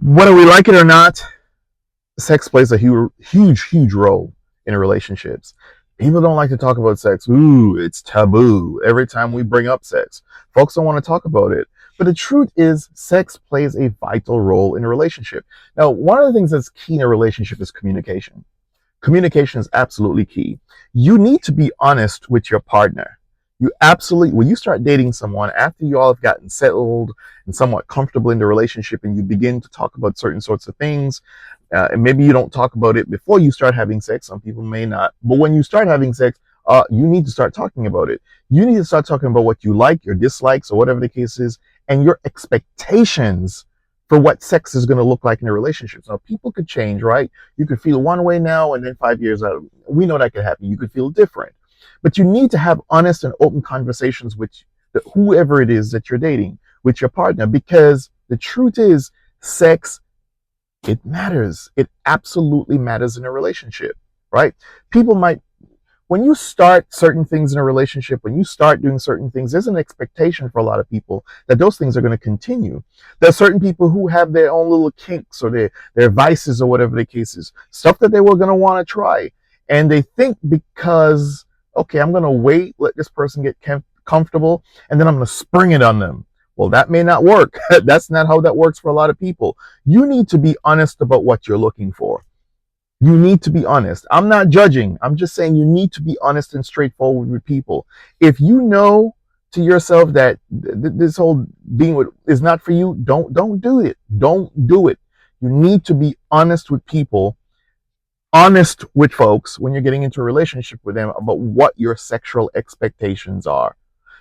Whether we like it or not, sex plays a huge role in relationships. People don't like to talk about sex. Ooh, it's taboo. Every time we bring up sex, folks don't want to talk about it. But the truth is, sex plays a vital role in a relationship. Now, one of the things that's key in a relationship is communication. Communication is absolutely key. You need to be honest with your partner. You absolutely, when you start dating someone, after you all have gotten settled and somewhat comfortable in the relationship, and you begin to talk about certain sorts of things, and maybe you don't talk about it before you start having sex. Some people may not. But when you start having sex, you need to start talking about it. You need to start talking about what you like, your dislikes, or whatever the case is, and your expectations for what sex is going to look like in a relationship. Now, people could change, right? You could feel one way now, and then 5 years out, we know that could happen. You could feel different. But you need to have honest and open conversations with whoever it is that you're dating, with your partner, because the truth is, sex, it matters. It absolutely matters in a relationship, right? People might, when you start certain things in a relationship, when you start doing certain things, there's an expectation for a lot of people that those things are going to continue. There are certain people who have their own little kinks or their vices or whatever the case is, stuff that they were going to want to try. And they think because, okay, I'm going to wait, let this person get comfortable, and then I'm going to spring it on them. Well, that may not work. That's not how that works for a lot of people. You need to be honest about what you're looking for. You need to be honest. I'm not judging. I'm just saying you need to be honest and straightforward with people. If you know to yourself that this whole being with is not for you, don't do it. Don't do it. You need to be honest with people, honest with folks when you're getting into a relationship with them about what your sexual expectations are,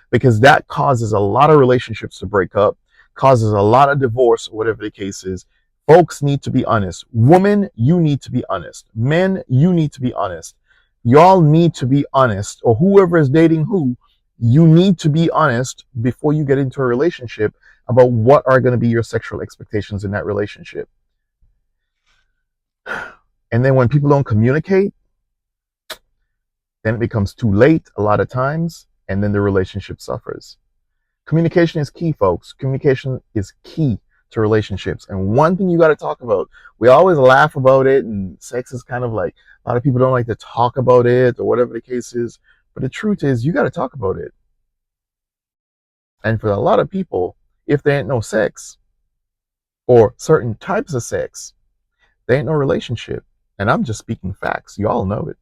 because that causes a lot of relationships to break up, causes a lot of divorce, whatever the case is. Folks need to be honest. Women, you need to be honest. Men, you need to be honest. Y'all need to be honest, or whoever is dating who, you need to be honest before you get into a relationship about what are going to be your sexual expectations in that relationship. And then when people don't communicate, then it becomes too late a lot of times, and then the relationship suffers. Communication is key, folks. Communication is key to relationships. And one thing you got to talk about, we always laugh about it, and sex is kind of like a lot of people don't like to talk about it or whatever the case is. But the truth is, you got to talk about it. And for a lot of people, if there ain't no sex or certain types of sex, there ain't no relationship. And I'm just speaking facts. You all know it.